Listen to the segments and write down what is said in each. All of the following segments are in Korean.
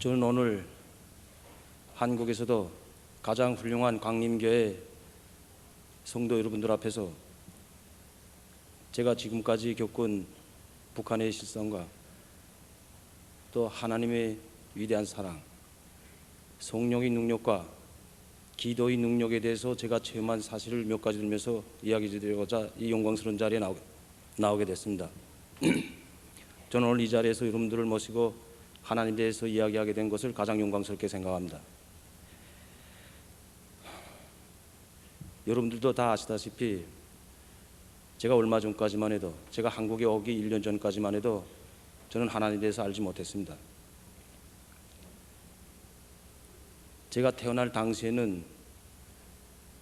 저는 오늘 한국에서도 가장 훌륭한 광림교회 성도 여러분들 앞에서 제가 지금까지 겪은 북한의 실상과 또 하나님의 위대한 사랑, 성령의 능력과 기도의 능력에 대해서 제가 체험한 사실을 몇 가지 들면서 이야기 드리고자 이 영광스러운 자리에 나오게 됐습니다. 저는 오늘 이 자리에서 여러분들을 모시고 하나님에 대해서 이야기하게 된 것을 가장 영광스럽게 생각합니다. 여러분들도 다 아시다시피 제가 얼마 전까지만 해도, 제가 한국에 오기 1년 전까지만 해도 저는 하나님에 대해서 알지 못했습니다. 제가 태어날 당시에는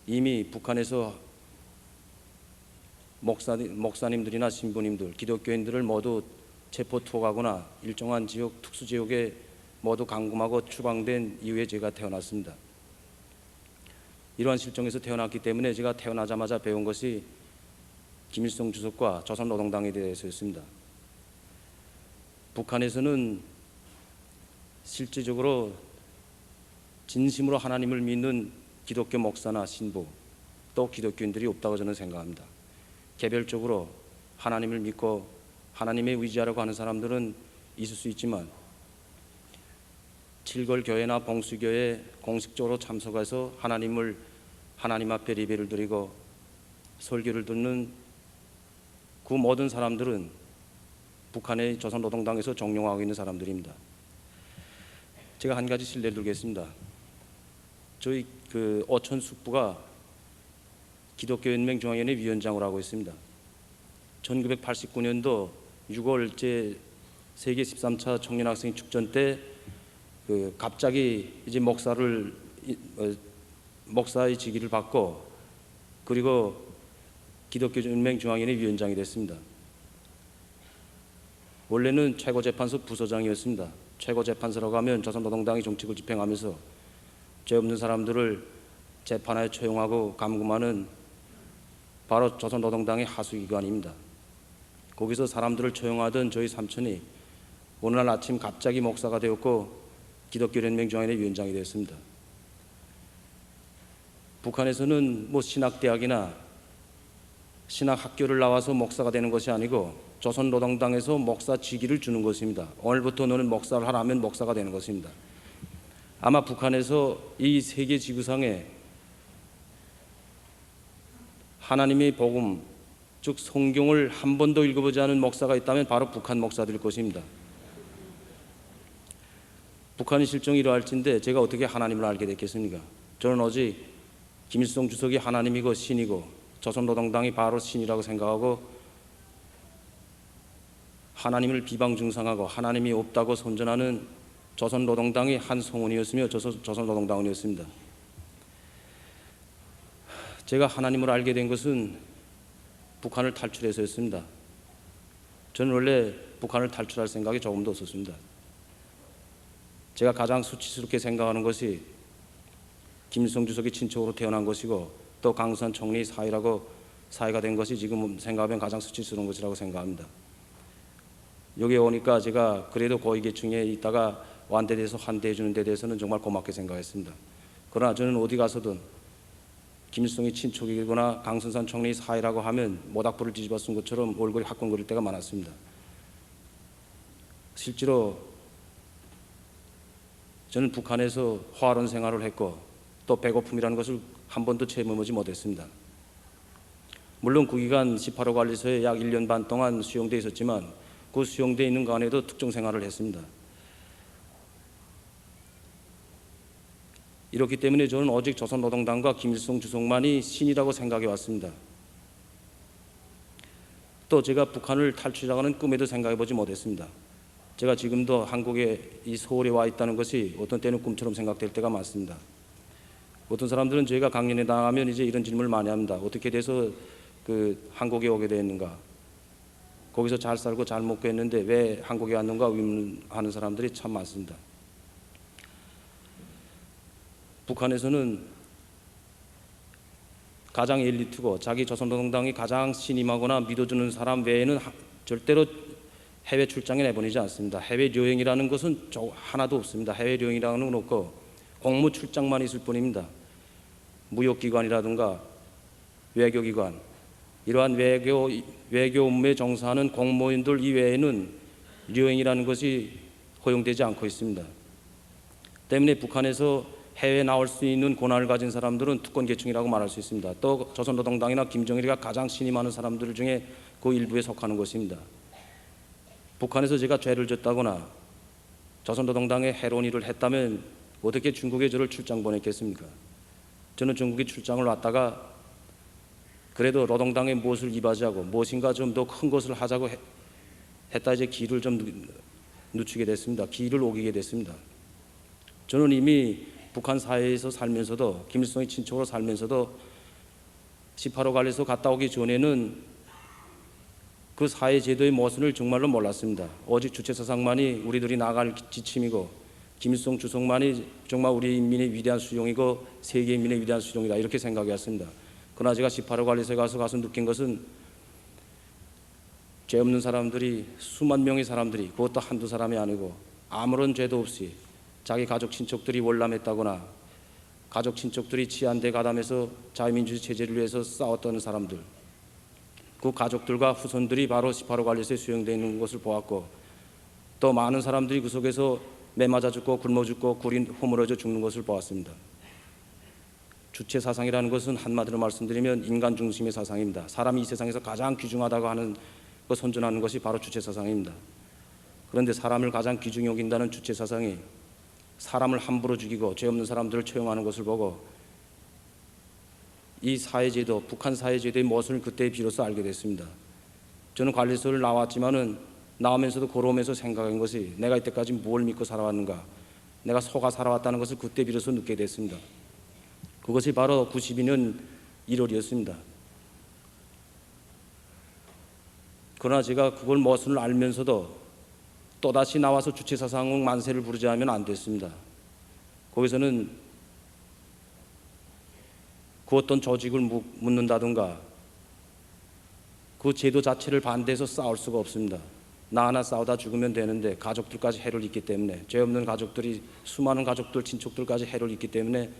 이미 북한에서 목사님들이나 신부님들, 기독교인들을 모두 체포 투옥하거나 일정한 지역, 특수지역에 모두 감금하고 추방된 이후에 제가 태어났습니다. 이러한 실정에서 태어났기 때문에 제가 태어나자마자 배운 것이 김일성 주석과 조선노동당에 대해서였습니다. 북한에서는 실질적으로 진심으로 하나님을 믿는 기독교 목사나 신부 또 기독교인들이 없다고 저는 생각합니다. 개별적으로 하나님을 믿고 하나님의 의지하려고 하는 사람들은 있을 수 있지만 칠걸교회나 봉수교회에 공식적으로 참석해서 하나님 앞에 예배를 드리고 설교를 듣는 그 모든 사람들은 북한의 조선노동당에서 종용하고 있는 사람들입니다. 제가 한 가지 실례를 들겠습니다. 저희 오천 숙부가 기독교연맹 중앙위원회 위원장을 하고 있습니다. 1989년도 6월 제 세계 13차 청년학생 축전 때 갑자기 이제 목사의 직위를 받고 그리고 기독교연맹 중앙위원회 위원장이 됐습니다. 원래는 최고재판소 부서장이었습니다. 최고재판소라고 하면 조선노동당이 정책을 집행하면서 죄 없는 사람들을 재판하에 처형하고 감금하는 바로 조선노동당의 하수기관입니다. 거기서 사람들을 처형하던 저희 삼촌이 어느 날 아침 갑자기 목사가 되었고 기독교연맹 중앙위원회 위원장이 되었습니다. 북한에서는 신학대학이나 신학학교를 나와서 목사가 되는 것이 아니고 조선노동당에서 목사 직위를 주는 것입니다. 오늘부터 너는 목사를 하라면 목사가 되는 것입니다. 아마 북한에서 이 세계 지구상에 하나님의 복음, 즉 성경을 한 번도 읽어보지 않은 목사가 있다면 바로 북한 목사들일 것입니다. 북한의 실정이 이러할진데 제가 어떻게 하나님을 알게 됐겠습니까? 저는 오직 김일성 주석이 하나님이고 신이고 조선노동당이 바로 신이라고 생각하고 하나님을 비방중상하고 하나님이 없다고 선전하는 조선노동당의 한 성원이었으며 조선노동당원이었습니다. 제가 하나님을 알게 된 것은 북한을 탈출해서였습니다. 저는 원래 북한을 탈출할 생각이 조금도 없었습니다. 제가 가장 수치스럽게 생각하는 것이 김일성 주석이 친척으로 태어난 것이고 또 강수산 총리 사회가 된 것이 지금 생각하면 가장 수치스러운 것이라고 생각합니다. 여기에 오니까 제가 그래도 고위계층에 있다가 완대돼서 환대해 주는 데 대해서는 정말 고맙게 생각했습니다. 그러나 저는 어디 가서든 김일성이 친척이거나 강순산 총리 사회라고 하면 모닥불을 뒤집어 쓴 것처럼 얼굴이 화끈거릴 때가 많았습니다. 실제로 저는 북한에서 화론 생활을 했고 또 배고픔이라는 것을 한 번도 체험해보지 못했습니다. 물론 그 기간 18호 관리소에 약 1년 반 동안 수용되어 있었지만 그 수용되어 있는 간에도 특정 생활을 했습니다. 이렇기 때문에 저는 오직 조선노동당과 김일성 주석만이 신이라고 생각해 왔습니다. 또 제가 북한을 탈출하는 꿈에도 생각해 보지 못했습니다. 제가 지금도 한국에 이 서울에 와 있다는 것이 어떤 때는 꿈처럼 생각될 때가 많습니다. 어떤 사람들은 저희가 강연에 나가면 이제 이런 질문을 많이 합니다. 어떻게 돼서 한국에 오게 됐는가? 거기서 잘 살고 잘 먹고 했는데 왜 한국에 왔는가 의문하는 사람들이 참 많습니다. 북한에서는 가장 엘리트고 자기 조선노동당이 가장 신임하거나 믿어주는 사람 외에는 절대로 해외 출장에 내보내지 않습니다. 해외 여행이라는 것은 하나도 없습니다. 해외 여행이라는 건 없고 공무 출장만 있을 뿐입니다. 무역기관이라든가 외교기관, 이러한 외교 업무에 종사하는 공무원들 이외에는 여행이라는 것이 허용되지 않고 있습니다. 때문에 북한에서 해외에 나올 수 있는 권한을 가진 사람들은 특권 계층이라고 말할 수 있습니다. 또 조선노동당이나 김정일이가 가장 신임 하는 사람들 중에 그 일부에 속하는 것입니다. 북한에서 제가 죄를 졌다거나 조선노동당에 해로운 일을 했다면 어떻게 중국에 저를 출장 보냈겠습니까? 저는 중국에 출장을 왔다가 그래도 노동당에 무엇을 이바지하고 무엇인가 좀 더 큰 것을 하자고 했다 이제 기를 좀 늦추게 됐습니다. 기를 오기게 됐습니다. 저는 이미 북한 사회에서 살면서도 김일성의 친척으로 살면서도 18호 관리소 갔다 오기 전에는 그 사회 제도의 모순을 정말로 몰랐습니다. 오직 주체사상만이 우리들이 나갈 지침이고 김일성 주석만이 정말 우리 인민의 위대한 수용이고 세계 인민의 위대한 수용이다 이렇게 생각했습니다. 그러나 제가 18호 관리소에 가서 느낀 것은 죄 없는 사람들이 수만 명의 사람들이 그것도 한두 사람이 아니고 아무런 죄도 없이 자기 가족 친척들이 월남했다거나 가족 친척들이 치안대 가담해서 자유민주주의 체제를 위해서 싸웠던 사람들, 그 가족들과 후손들이 바로 18호 관리소에 수용되어 있는 것을 보았고 또 많은 사람들이 그 속에서 매맞아 죽고 굶어 죽고 굴이 허물어져 죽는 것을 보았습니다. 주체 사상이라는 것은 한마디로 말씀드리면 인간 중심의 사상입니다. 사람이 이 세상에서 가장 귀중하다고 하는 그 선전하는 것이 바로 주체 사상입니다. 그런데 사람을 가장 귀중히 여긴다는 주체 사상이 사람을 함부로 죽이고 죄 없는 사람들을 처형하는 것을 보고 이 사회제도, 북한 사회제도의 모순을 그때 비로소 알게 됐습니다. 저는 관리소를 나왔지만은 나오면서도 걸어오면서 생각한 것이 내가 이때까지 뭘 믿고 살아왔는가, 내가 속아 살아왔다는 것을 그때 비로소 느끼게 됐습니다. 그것이 바로 92년 1월이었습니다. 그러나 제가 그걸 모순을 알면서도 또다시 나와서 주체사상 만세를 부르지 않으면 안 됐습니다. 거기서는 그 어떤 조직을 묻는다든가 그 제도 자체를 반대해서 싸울 수가 없습니다. 나 하나 싸우다 죽으면 되는데 가족들까지 해를 입기 때문에 죄 없는 가족들이 수많은 가족들, 친척들까지 해를 입기 때문에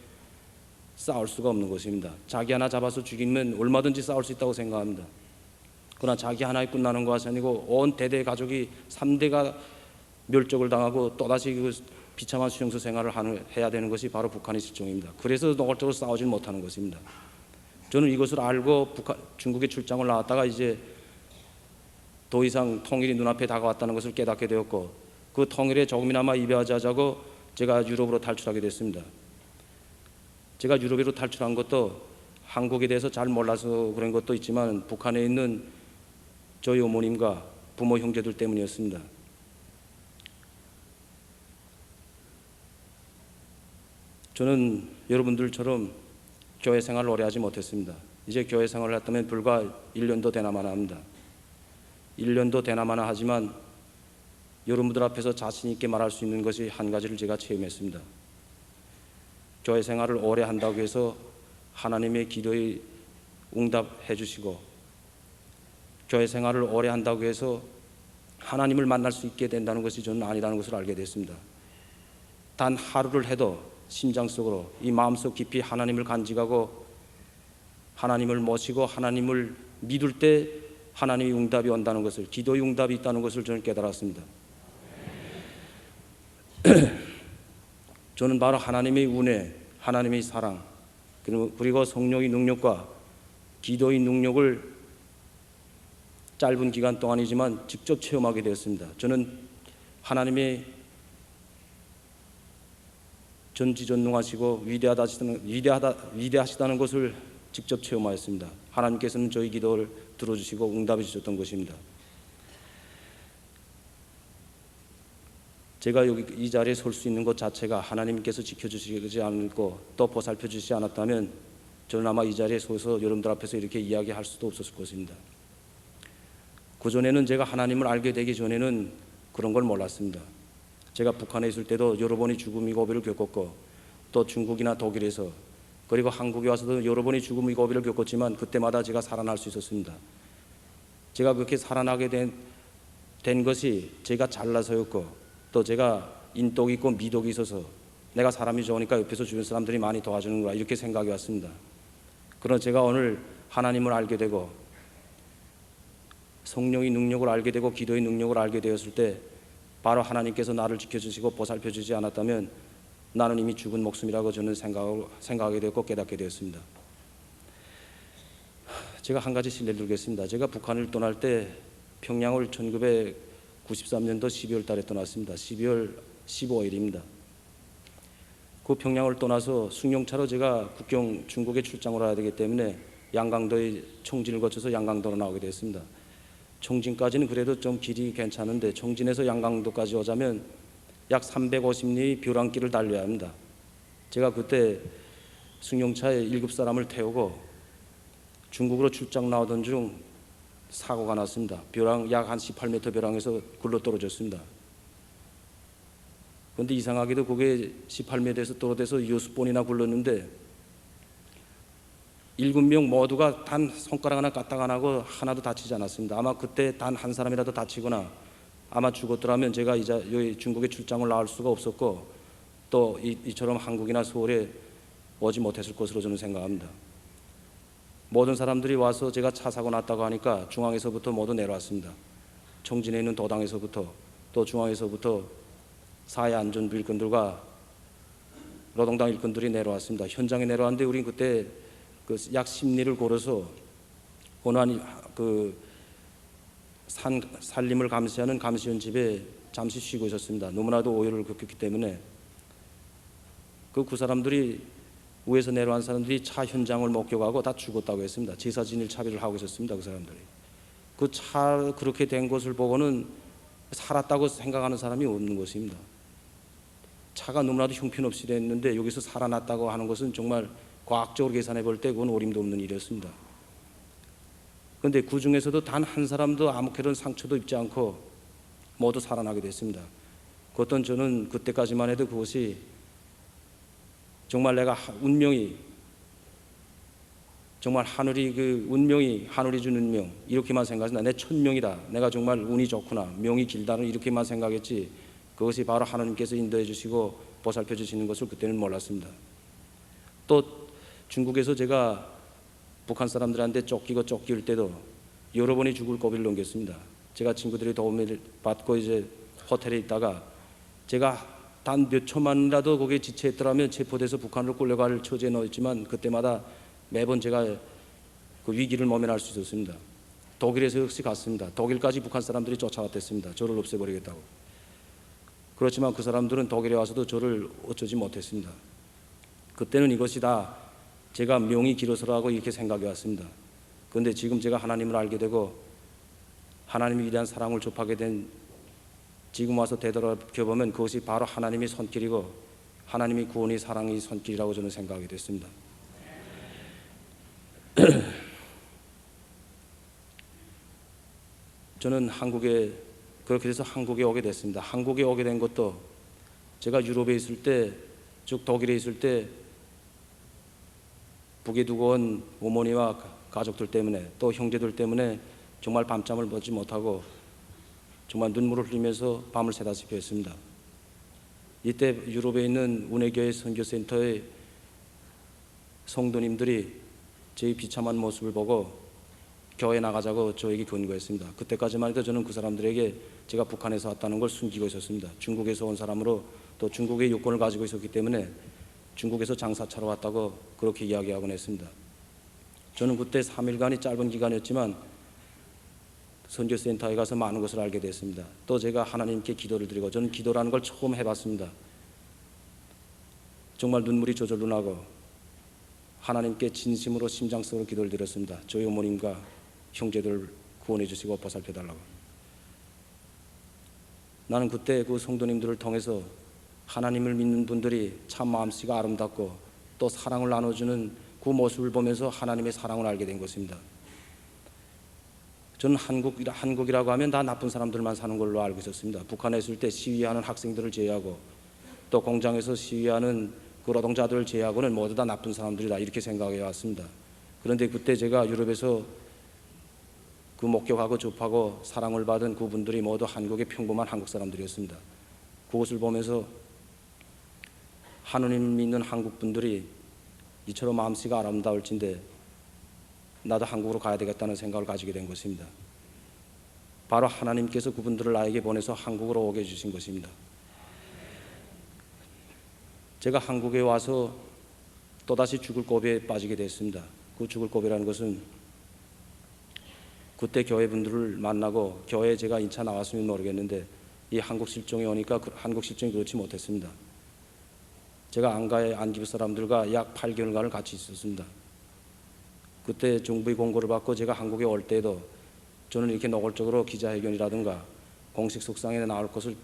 싸울 수가 없는 것입니다. 자기 하나 잡아서 죽이면 얼마든지 싸울 수 있다고 생각합니다. 그러나 자기 하나에 끝나는 것이 아니고 온 대대 가족이 3대가 멸족을 당하고 또다시 그 비참한 수용소 생활을 해야 되는 것이 바로 북한의 실정입니다. 그래서 노골적으로 싸우지 못하는 것입니다. 저는 이것을 알고 중국에 출장을 나왔다가 이제 더 이상 통일이 눈앞에 다가왔다는 것을 깨닫게 되었고 그 통일에 조금이나마 이바지하자고 제가 유럽으로 탈출하게 됐습니다. 제가 유럽으로 탈출한 것도 한국에 대해서 잘 몰라서 그런 것도 있지만 북한에 있는 저희 어머님과 부모 형제들 때문이었습니다. 저는 여러분들처럼 교회 생활을 오래 하지 못했습니다. 이제 교회 생활을 했다면 불과 1년도 되나마나 합니다. 1년도 되나마나 하지만 여러분들 앞에서 자신 있게 말할 수 있는 것이 한 가지를 제가 체험했습니다. 교회 생활을 오래 한다고 해서 하나님의 기도에 응답해 주시고 교회 생활을 오래 한다고 해서 하나님을 만날 수 있게 된다는 것이 저는 아니라는 것을 알게 됐습니다. 단 하루를 해도 심장 속으로 이 마음속 깊이 하나님을 간직하고 하나님을 모시고 하나님을 믿을 때 하나님의 응답이 온다는 것을, 기도의 응답이 있다는 것을 저는 깨달았습니다. 저는 바로 하나님의 은혜, 하나님의 사랑 그리고 성령의 능력과 기도의 능력을 짧은 기간 동안이지만 직접 체험하게 되었습니다. 저는 하나님의 전지전능하시고 위대하시다는 것을 직접 체험하였습니다. 하나님께서는 저희 기도를 들어주시고 응답해 주셨던 것입니다. 제가 여기 이 자리에 설 수 있는 것 자체가 하나님께서 지켜주시지 않고 또 보살펴 주시지 않았다면 저는 아마 이 자리에 서서 여러분들 앞에서 이렇게 이야기할 수도 없었을 것입니다. 그전에는 제가 하나님을 알게 되기 전에는 그런 걸 몰랐습니다. 제가 북한에 있을 때도 여러 번의 죽음의 고비를 겪었고 또 중국이나 독일에서 그리고 한국에 와서도 여러 번의 죽음의 고비를 겪었지만 그때마다 제가 살아날 수 있었습니다. 제가 그렇게 살아나게 된 된 것이 제가 잘나서였고 또 제가 인덕이 있고 미덕이 있어서 내가 사람이 좋으니까 옆에서 주변 사람들이 많이 도와주는 거야 이렇게 생각이 왔습니다. 그러나 제가 오늘 하나님을 알게 되고 성령의 능력을 알게 되고 기도의 능력을 알게 되었을 때 바로 하나님께서 나를 지켜주시고 보살펴주지 않았다면 나는 이미 죽은 목숨이라고 저는 생각하게 되었고 깨닫게 되었습니다. 제가 한 가지 실례를 들겠습니다. 제가 북한을 떠날 때 평양을 1993년도 12월 달에 떠났습니다. 12월 15일입니다. 그 평양을 떠나서 승용차로 제가 국경 중국에 출장을 와야 되기 때문에 양강도의 청진을 거쳐서 양강도로 나오게 됐습니다. 청진까지는 그래도 좀 길이 괜찮은데 청진에서 양강도까지 오자면 약 350리의 벼랑길을 달려야 합니다. 제가 그때 승용차에 7사람을 태우고 중국으로 출장 나오던 중 사고가 났습니다. 벼랑 약 한 18m 벼랑에서 굴러 떨어졌습니다. 그런데 이상하게도 그게 18m에서 떨어져서 여수번이나 굴렀는데 7명 모두가 단 손가락 하나 까딱 안 하고 하나도 다치지 않았습니다. 아마 그때 단 한 사람이라도 다치거나 아마 죽었더라면 제가 이제 여기 중국에 출장을 나올 수가 없었고 또 이처럼 한국이나 서울에 오지 못했을 것으로 저는 생각합니다. 모든 사람들이 와서 제가 차 사고 났다고 하니까 중앙에서부터 모두 내려왔습니다. 청진에 있는 도당에서부터 또 중앙에서부터 사회안전부 일꾼들과 노동당 일꾼들이 내려왔습니다. 현장에 내려왔는데 우리 그때 약 10리를 걸어서 어느 한 산림을 감시하는 감시원 집에 잠시 쉬고 있었습니다. 너무나도 오열을 겪었기 때문에 그 사람들이 위에서 내려온 사람들이 차 현장을 목격하고 다 죽었다고 했습니다. 제사 지낼 차비를 하고 있었습니다. 그 사람들이 그 차 그렇게 된 것을 보고는 살았다고 생각하는 사람이 없는 것입니다. 차가 너무나도 형편없이 됐는데 여기서 살아났다고 하는 것은 정말 과학적으로 계산해 볼 때 그건 어림도 없는 일이었습니다. 그런데 그 중에서도 단 한 사람도 아무런 상처도 입지 않고 모두 살아나게 됐습니다. 그것도 저는 그때까지만 해도 그것이 정말 내가 운명이 정말 운명이 하늘이 준 운명 이렇게만 생각했습니다. 내 천명이다. 내가 정말 운이 좋구나. 명이 길다는 이렇게만 생각했지 그것이 바로 하나님께서 인도해 주시고 보살펴 주시는 것을 그때는 몰랐습니다. 또 중국에서 제가 북한 사람들한테 쫓길 때도 여러 번이 죽을 고비를 넘겼습니다. 제가 친구들이 도움을 받고 이제 호텔에 있다가 제가 단 몇 초만이라도 거기에 지체했더라면 체포돼서 북한으로 끌려갈 처지에 놓였지만 그때마다 매번 제가 그 위기를 모면할 수 있었습니다. 독일에서 역시 갔습니다. 독일까지 북한 사람들이 쫓아왔댔습니다. 저를 없애버리겠다고. 그렇지만 그 사람들은 독일에 와서도 저를 어쩌지 못했습니다. 그때는 이것이 다 제가 명이 길어서라고 이렇게 생각해 왔습니다. 그런데 지금 제가 하나님을 알게 되고 하나님의 위대한 사랑을 접하게 된 지금 와서 되돌아보면 그것이 바로 하나님의 손길이고 하나님의 구원의 사랑의 손길이라고 저는 생각하게 됐습니다. 저는 그렇게 돼서 한국에 오게 됐습니다. 한국에 오게 된 것도 제가 유럽에 있을 때, 즉 독일에 있을 때 북에 두고 온 어머니와 가족들 때문에 또 형제들 때문에 정말 밤잠을 보지 못하고 정말 눈물을 흘리면서 밤을 새다시피 했습니다. 이때 유럽에 있는 운해교회 선교센터의 성도님들이 제 비참한 모습을 보고 교회 나가자고 저에게 권고했습니다. 그때까지만 해도 저는 그 사람들에게 제가 북한에서 왔다는 걸 숨기고 있었습니다. 중국에서 온 사람으로 또 중국의 요건을 가지고 있었기 때문에 중국에서 장사차러 왔다고 그렇게 이야기하곤 했습니다. 저는 그때 3일간이 짧은 기간이었지만 선교센터에 가서 많은 것을 알게 됐습니다. 또 제가 하나님께 기도를 드리고 저는 기도라는 걸 처음 해봤습니다. 정말 눈물이 저절로 나고 하나님께 진심으로 심장속으로 기도를 드렸습니다. 저희 어머님과 형제들을 구원해 주시고 보살펴 달라고. 나는 그때 그 성도님들을 통해서 하나님을 믿는 분들이 참 마음씨가 아름답고 또 사랑을 나눠주는 그 모습을 보면서 하나님의 사랑을 알게 된 것입니다. 저는 한국이라고 하면 다 나쁜 사람들만 사는 걸로 알고 있었습니다. 북한에 있을 때 시위하는 학생들을 제외하고 또 공장에서 시위하는 그 노동자들을 제외하고는 모두 다 나쁜 사람들이다 이렇게 생각해 왔습니다. 그런데 그때 제가 유럽에서 그 목격하고 접하고 사랑을 받은 그분들이 모두 한국의 평범한 한국 사람들이었습니다. 그것을 보면서 하느님 믿는 한국 분들이 이처럼 마음씨가 아름다울진데 나도 한국으로 가야 되겠다는 생각을 가지게 된 것입니다. 바로 하나님께서 그분들을 나에게 보내서 한국으로 오게 해주신 것입니다. 제가 한국에 와서 또다시 죽을 고비에 빠지게 됐습니다. 그 죽을 고비라는 것은 그때 교회분들을 만나고 교회에 제가 인차 나왔으면 모르겠는데 이 한국 실종에 오니까 한국 실종이 그렇지 못했습니다. 제가 안가에 안기부 사람들과 약 8개월간을 같이 있었습니다. 그때 정부의 공고를 받고 제가 한국에 올 때에도 저는 이렇게 노골적으로 기자회견이라든가 공식 석상에 나올 것을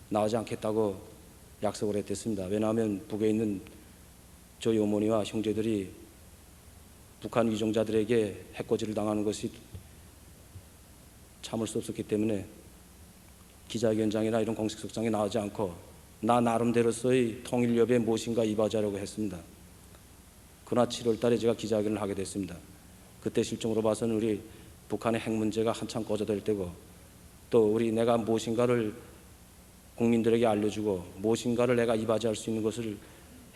나오지 않겠다고 약속을 했댔습니다. 왜냐하면 북에 있는 저희 어머니와 형제들이 북한 위종자들에게 해코지를 당하는 것이 참을 수 없었기 때문에 기자회견장이나 이런 공식 석상에 나오지 않고 나 나름대로서의 통일협의에 무엇인가 이바지하려고 했습니다. 그러나 7월 달에 제가 기자회견을 하게 됐습니다. 그때 실정으로 봐서는 우리 북한의 핵 문제가 한참 고조될 때고 또 우리 내가 무엇인가를 국민들에게 알려주고 무엇인가를 내가 이바지할 수 있는 것을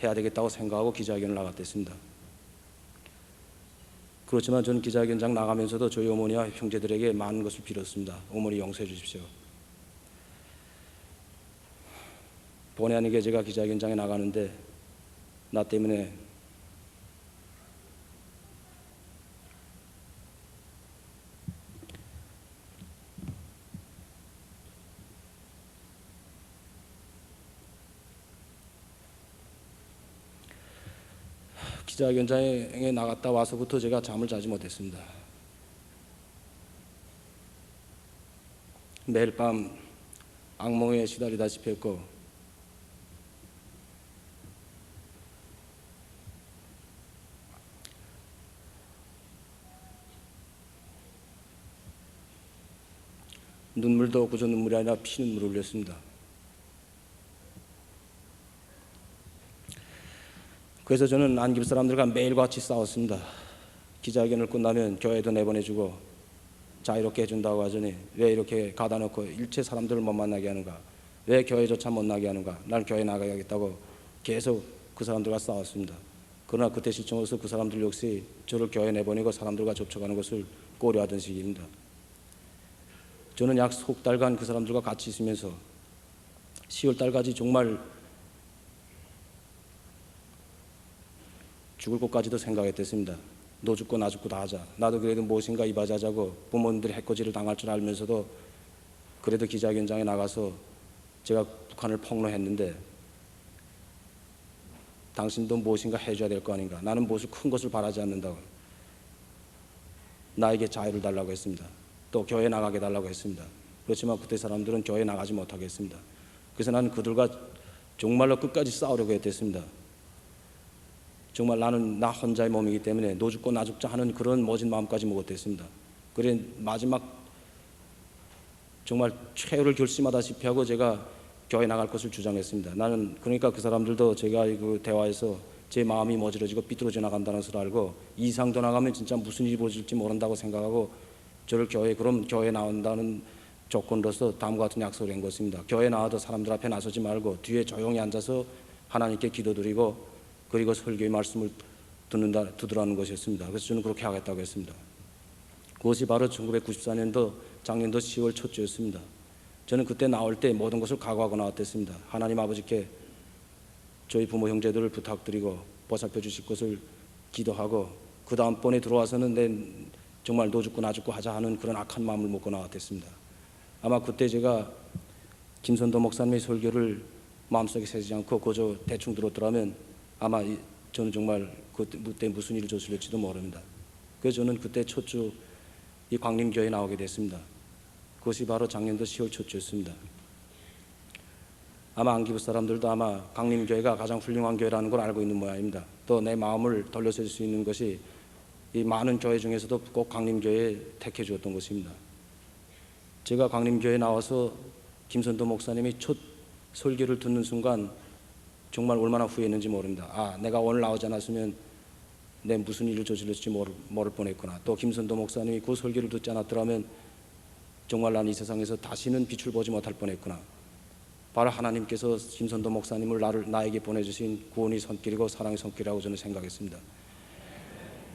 해야 되겠다고 생각하고 기자회견을 나갔댔습니다. 그렇지만 저는 기자회견장 나가면서도 저희 어머니와 형제들에게 많은 것을 빌었습니다. 어머니 용서해 주십시오. 본의 아니게 제가 기자회견장에 나가는데 나 때문에 기자회견장에 나갔다 와서부터 제가 잠을 자지 못했습니다. 매일 밤 악몽에 시달리다시피 했고 눈물도 그저 눈물이 아니라 피눈물을 흘렸습니다. 그래서 저는 안기부 사람들과 매일같이 싸웠습니다. 기자회견을 끝나면 교회도 내보내주고 자유롭게 해준다고 하더니 왜 이렇게 가다 놓고 일체 사람들을 못 만나게 하는가, 왜 교회조차 못 나게 하는가, 난 교회 나가야겠다고 계속 그 사람들과 싸웠습니다. 그러나 그때 실정으로서 그 사람들 역시 저를 교회 내보내고 사람들과 접촉하는 것을 고려하던 시기입니다. 저는 약 석 달간 그 사람들과 같이 있으면서 10월 달까지 정말 죽을 것까지도 생각했댔습니다. 너 죽고 나 죽고 다 하자. 나도 그래도 무엇인가 이바지하자고 부모님들이 해코지를 당할 줄 알면서도 그래도 기자회견장에 나가서 제가 북한을 폭로했는데 당신도 무엇인가 해줘야 될 거 아닌가. 나는 무엇을 큰 것을 바라지 않는다고. 나에게 자유를 달라고 했습니다. 또 교회 나가게 달라고 했습니다. 그렇지만 그때 사람들은 교회 나가지 못하게 했습니다. 그래서 나는 그들과 정말로 끝까지 싸우려고 했댔습니다. 정말 나는 나 혼자의 몸이기 때문에 너 죽고 나 죽자 하는 그런 모진 마음까지 먹었댔습니다. 그래 마지막 정말 최후를 결심하다시피 하고 제가 교회 나갈 것을 주장했습니다. 나는 그러니까 그 사람들도 제가 그 대화에서 제 마음이 모질어지고 삐뚤어져 나간다는 것을 알고 이상도 나가면 진짜 무슨 일이 벌어질지 모른다고 생각하고 저를 그럼 교회 나온다는 조건으로서 다음과 같은 약속을 한 것입니다. 교회 나와도 사람들 앞에 나서지 말고 뒤에 조용히 앉아서 하나님께 기도드리고 그리고 설교의 말씀을 듣으라는 것이었습니다. 그래서 저는 그렇게 하겠다고 했습니다. 그것이 바로 1994년도 작년도 10월 첫 주였습니다. 저는 그때 나올 때 모든 것을 각오하고 나왔댔습니다. 하나님 아버지께 저희 부모 형제들을 부탁드리고 보살펴 주실 것을 기도하고 그 다음번에 들어와서는 정말 너 죽고 나 죽고 하자 하는 그런 악한 마음을 먹고 나왔댔습니다. 아마 그때 제가 김선도 목사님의 설교를 마음속에 새지 않고 그저 대충 들었더라면 아마 저는 정말 그때 무슨 일이 저질릴지도 모릅니다. 그래서 저는 그때 첫 주 이 광림교회에 나오게 됐습니다. 그것이 바로 작년도 10월 첫 주였습니다. 아마 안기부 사람들도 아마 광림교회가 가장 훌륭한 교회라는 걸 알고 있는 모양입니다. 또 내 마음을 돌려줄 수 있는 것이 이 많은 교회 중에서도 꼭 광림교회에 택해 주었던 것입니다. 제가 광림교회에 나와서 김선도 목사님이 첫 설교를 듣는 순간 정말 얼마나 후회했는지 모릅니다. 내가 오늘 나오지 않았으면 내 무슨 일을 저질렀을지 모를 뻔했구나. 또 김선도 목사님이 그 설교를 듣지 않았더라면 정말 난 이 세상에서 다시는 빛을 보지 못할 뻔했구나. 바로 하나님께서 김선도 목사님을 나에게 보내주신 구원의 손길이고 사랑의 손길이라고 저는 생각했습니다.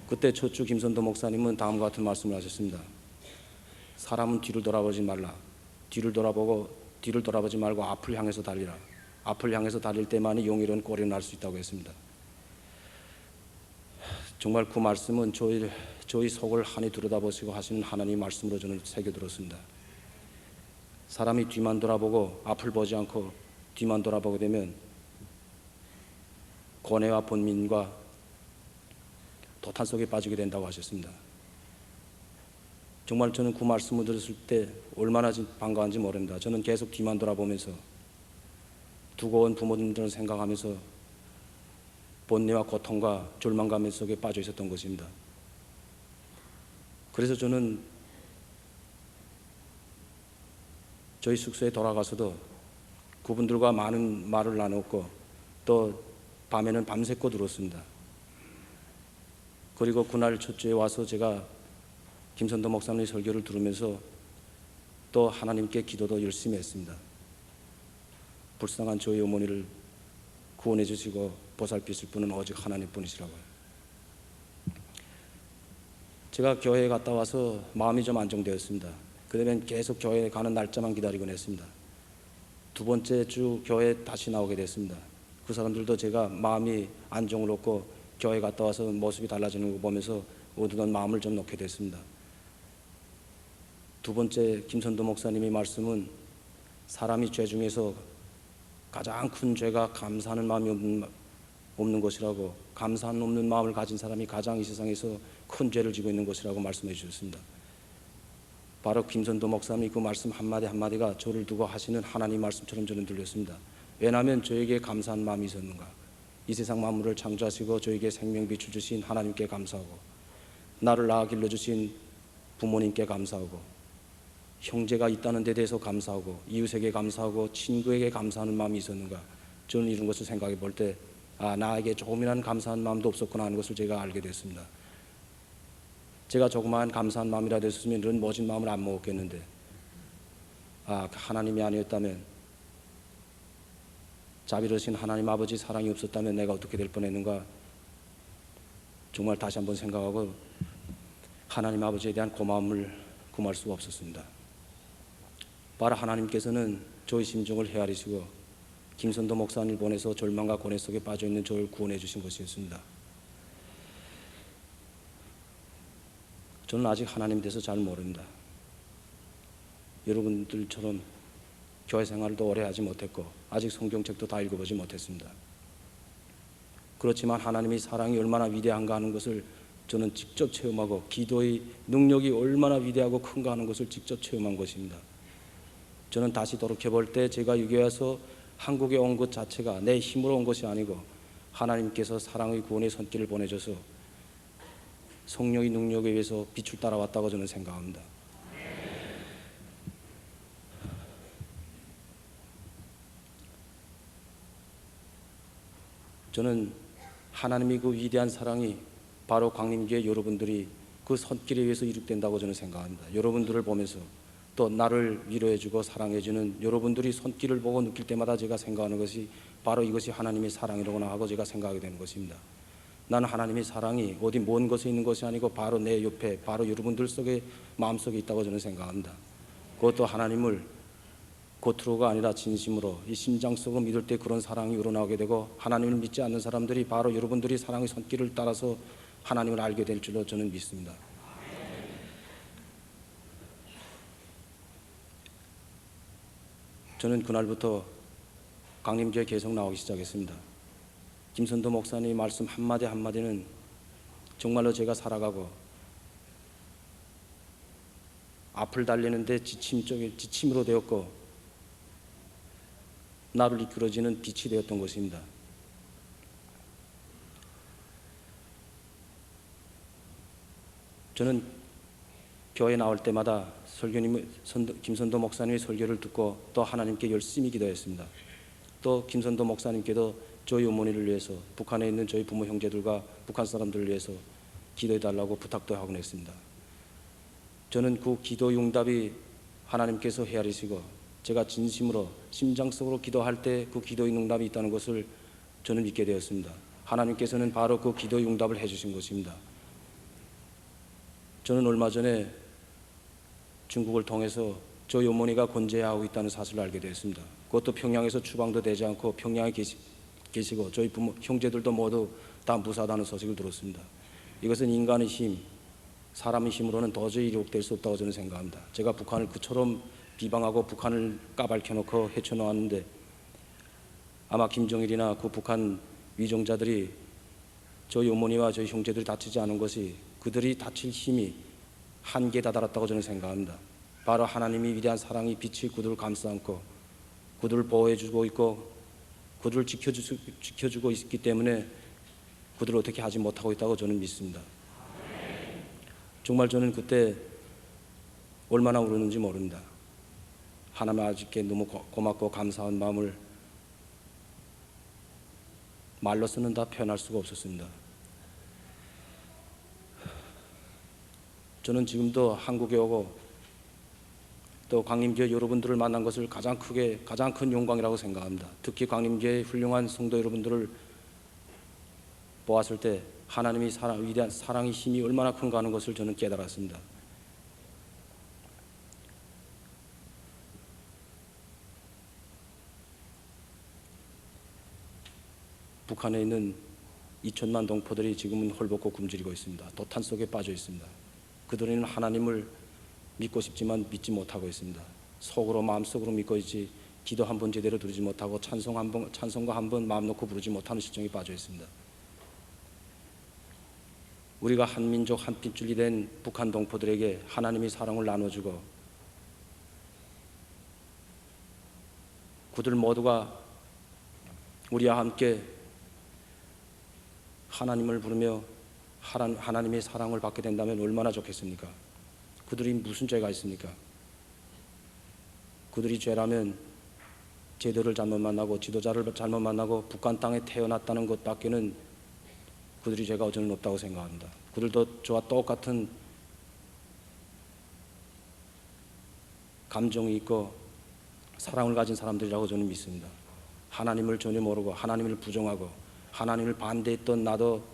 그때 첫 주 김선도 목사님은 다음과 같은 말씀을 하셨습니다. 사람은 뒤를 돌아보지 말라. 뒤를 돌아보지 말고 앞을 향해서 달리라. 앞을 향해서 달릴 때만이 용이로운 꼴이 날 수 있다고 했습니다. 정말 그 말씀은 저희 속을 환히 들여다보시고 하시는 하나님의 말씀으로 저는 새겨들었습니다. 사람이 뒤만 돌아보고 앞을 보지 않고 뒤만 돌아보게 되면 고뇌와 번민과 도탄 속에 빠지게 된다고 하셨습니다. 정말 저는 그 말씀을 들었을 때 얼마나 반가운지 모릅니다. 저는 계속 뒤만 돌아보면서 두고 온 부모님들을 생각하면서 번뇌와 고통과 절망감 속에 빠져 있었던 것입니다. 그래서 저는 저희 숙소에 돌아가서도 그분들과 많은 말을 나눴고 또 밤에는 밤새고 들었습니다. 그리고 그날 첫 주에 와서 제가 김선도 목사님의 설교를 들으면서 또 하나님께 기도도 열심히 했습니다. 불쌍한 저희 어머니를 구원해 주시고 보살피실 분은 오직 하나님뿐이시라고요. 제가 교회에 갔다 와서 마음이 좀 안정되었습니다. 그러면 계속 교회에 가는 날짜만 기다리곤 했습니다. 두 번째 주 교회에 다시 나오게 됐습니다. 그 사람들도 제가 마음이 안정을 얻고 교회 갔다 와서 모습이 달라지는 거 보면서 어두운 마음을 좀 놓게 됐습니다. 두 번째 김선도 목사님의 말씀은 사람이 죄 중에서 가장 큰 죄가 감사하는 마음이 없는 것이라고, 감사하는 없는 마음을 가진 사람이 가장 이 세상에서 큰 죄를 지고 있는 것이라고 말씀해 주셨습니다. 바로 김선도 목사님이 그 말씀 한마디 한마디가 저를 두고 하시는 하나님 말씀처럼 저는 들렸습니다. 왜냐하면 저에게 감사한 마음이 있었는가. 이 세상 만물을 창조하시고 저에게 생명빛을 주신 하나님께 감사하고, 나를 낳아 길러주신 부모님께 감사하고, 형제가 있다는 데 대해서 감사하고, 이웃에게 감사하고, 친구에게 감사하는 마음이 있었는가. 저는 이런 것을 생각해 볼 때 나에게 조금이라는 감사한 마음도 없었구나 하는 것을 제가 알게 됐습니다. 제가 조그마한 감사한 마음이라도 했으면 이런 멋진 마음을 안 먹었겠는데, 하나님이 아니었다면, 자비로우신 하나님 아버지 사랑이 없었다면 내가 어떻게 될 뻔했는가. 정말 다시 한번 생각하고 하나님 아버지에 대한 고마움을 금할 수가 없었습니다. 바로 하나님께서는 저의 심정을 헤아리시고 김선도 목사님을 보내서 절망과 고뇌 속에 빠져있는 저를 구원해 주신 것이었습니다. 저는 아직 하나님에 대해서 잘 모릅니다. 여러분들처럼 교회 생활도 오래 하지 못했고 아직 성경책도 다 읽어보지 못했습니다. 그렇지만 하나님의 사랑이 얼마나 위대한가 하는 것을 저는 직접 체험하고, 기도의 능력이 얼마나 위대하고 큰가 하는 것을 직접 체험한 것입니다. 저는 다시 돌이켜 볼 때 제가 여기 와서 한국에 온 것 자체가 내 힘으로 온 것이 아니고 하나님께서 사랑의 구원의 손길을 보내줘서 성령의 능력에 의해서 빛을 따라왔다고 저는 생각합니다. 저는 하나님의 그 위대한 사랑이 바로 광림교회 여러분들이 그 손길에 의해서 이룩된다고 저는 생각합니다. 여러분들을 보면서 또 나를 위로해주고 사랑해주는 여러분들이 손길을 보고 느낄 때마다 제가 생각하는 것이 바로 이것이 하나님의 사랑이로구나 하고 제가 생각하게 되는 것입니다. 나는 하나님의 사랑이 어디 먼 곳에 있는 것이 아니고 바로 내 옆에, 바로 여러분들 속에, 마음속에 있다고 저는 생각합니다. 그것도 하나님을 겉으로가 아니라 진심으로 이 심장 속으로 믿을 때 그런 사랑이 우러나오게 되고, 하나님을 믿지 않는 사람들이 바로 여러분들이 사랑의 손길을 따라서 하나님을 알게 될 줄로 저는 믿습니다. 저는 그날부터 강림교회 계속 나오기 시작했습니다. 김선도 목사님의 말씀 한마디 한마디는 정말로 제가 살아가고 앞을 달리는데 지침으로 되었고 나를 이끌어지는 빛이 되었던 것입니다. 저는 교회에 나올 때마다 김선도 목사님의 설교를 듣고 또 하나님께 열심히 기도했습니다. 또 김선도 목사님께도 저희 어머니를 위해서 북한에 있는 저희 부모 형제들과 북한 사람들을 위해서 기도해달라고 부탁도 하곤 했습니다. 저는 그 기도 응답이 하나님께서 헤아리시고 제가 진심으로 심장속으로 기도할 때 그 기도의 응답이 있다는 것을 저는 믿게 되었습니다. 하나님께서는 바로 그 기도의 응답을 해주신 것입니다. 저는 얼마 전에 중국을 통해서 저희 어머니가 건재하고 있다는 사실을 알게 되었습니다. 그것도 평양에서 추방도 되지 않고 평양에 계시고 저희 부모 형제들도 모두 다 무사하다는 소식을 들었습니다. 이것은 인간의 힘, 사람의 힘으로는 도저히 이룩될 수 없다고 저는 생각합니다. 제가 북한을 그처럼 비방하고 북한을 까발켜놓고 헤쳐놓았는데 아마 김정일이나 그 북한 위정자들이 저희 어머니와 저희 형제들이 다치지 않은 것이 그들이 다칠 힘이 한계에 다다랐다고 저는 생각합니다. 바로 하나님이 위대한 사랑이 빛이 그들을 감싸 안고 그들을 보호해주고 있고 그들을 지켜주고 있기 때문에 그들을 어떻게 하지 못하고 있다고 저는 믿습니다. 정말 저는 그때 얼마나 울었는지 모릅니다. 하나님 아버지께 너무 고맙고 감사한 마음을 말로서는 다 표현할 수가 없었습니다. 저는 지금도 한국에 오고 또 광림교회 여러분들을 만난 것을 가장 큰 영광이라고 생각합니다. 특히 광림교회의 훌륭한 성도 여러분들을 보았을 때 하나님의 위대한 사랑의 힘이 얼마나 큰가 하는 것을 저는 깨달았습니다. 북한에 있는 2천만 동포들이 지금은 헐벗고 굶주리고 있습니다. 도탄 속에 빠져 있습니다. 그들은 하나님을 믿고 싶지만 믿지 못하고 있습니다. 속으로 마음속으로 믿고 있지 기도 한 번 제대로 드리지 못하고 찬송가 한 번 마음 놓고 부르지 못하는 실정에 빠져 있습니다. 우리가 한 민족 한 핏줄이 된 북한 동포들에게 하나님의 사랑을 나눠주고 그들 모두가 우리와 함께 하나님을 부르며 하나님의 사랑을 받게 된다면 얼마나 좋겠습니까? 그들이 무슨 죄가 있습니까? 그들이 죄라면 제도를 잘못 만나고 지도자를 잘못 만나고 북한 땅에 태어났다는 것밖에는 그들이 죄가 어쩌면 없다고 생각합니다. 그들도 저와 똑같은 감정이 있고 사랑을 가진 사람들이라고 저는 믿습니다. 하나님을 전혀 모르고 하나님을 부정하고 하나님을 반대했던 나도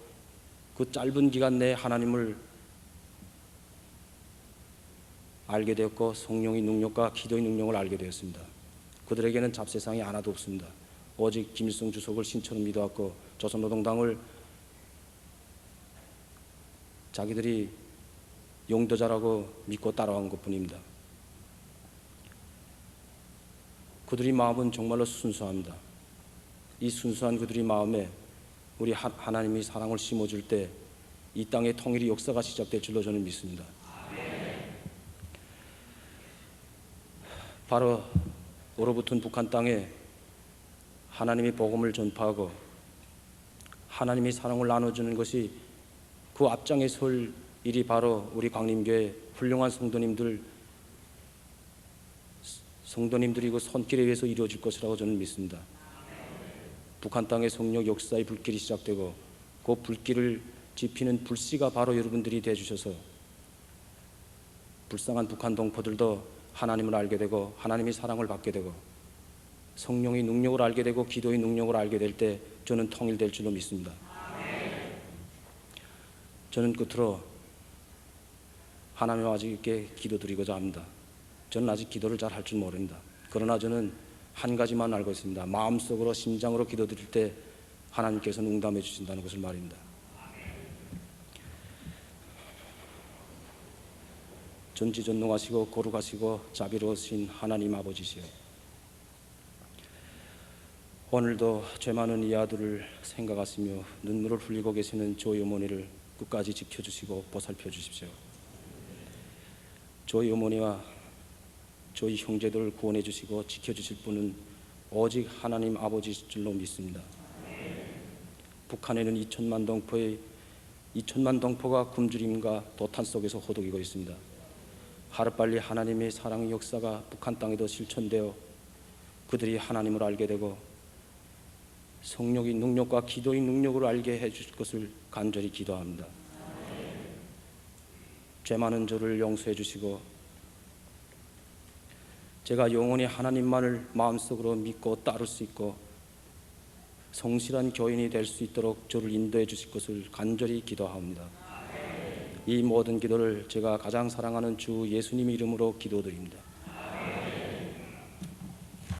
그 짧은 기간 내에 하나님을 알게 되었고 성령의 능력과 기도의 능력을 알게 되었습니다. 그들에게는 잡세상이 하나도 없습니다. 오직 김일성 주석을 신처럼 믿어왔고 조선노동당을 자기들이 용도자라고 믿고 따라간 것뿐입니다. 그들의 마음은 정말로 순수합니다. 이 순수한 그들의 마음에 우리 하나님의 사랑을 심어줄 때 이 땅의 통일의 역사가 시작될 줄로 저는 믿습니다. 바로 얼어붙은 북한 땅에 하나님의 복음을 전파하고 하나님의 사랑을 나눠주는 것이 그 앞장에 설 일이 바로 우리 광림교회 훌륭한 성도님들이 그 손길에 의해서 이루어질 것이라고 저는 믿습니다. 북한 땅의 성령 역사의 불길이 시작되고 그 불길을 지피는 불씨가 바로 여러분들이 되어주셔서 불쌍한 북한 동포들도 하나님을 알게 되고 하나님의 사랑을 받게 되고 성령의 능력을 알게 되고 기도의 능력을 알게 될 때 저는 통일될 줄로 믿습니다. 저는 끝으로 하나님 아버지께 기도드리고자 합니다. 저는 아직 기도를 잘 할 줄 모릅니다. 그러나 저는 한 가지만 알고 있습니다. 마음속으로 심장으로 기도드릴 때 하나님께서는 응답해 주신다는 것을 말입니다. 전지전능하시고 거룩하시고 자비로우신 하나님 아버지시여, 오늘도 죄 많은 이 아들을 생각하시며 눈물을 흘리고 계시는 저희 어머니를 끝까지 지켜주시고 보살펴 주십시오. 저희 어머니와 저희 형제들을 구원해 주시고 지켜주실 분은 오직 하나님 아버지실 줄로 믿습니다. 북한에는 2천만 동포가 굶주림과 도탄 속에서 호독이고 있습니다. 하루빨리 하나님의 사랑의 역사가 북한 땅에도 실천되어 그들이 하나님을 알게 되고 성령의 능력과 기도의 능력으로 알게 해주실 것을 간절히 기도합니다. 죄 많은 저를 용서해 주시고 제가 영원히 하나님만을 마음속으로 믿고 따를 수 있고 성실한 교인이 될 수 있도록 저를 인도해 주실 것을 간절히 기도합니다. 이 모든 기도를 제가 가장 사랑하는 주 예수님 이름으로 기도드립니다.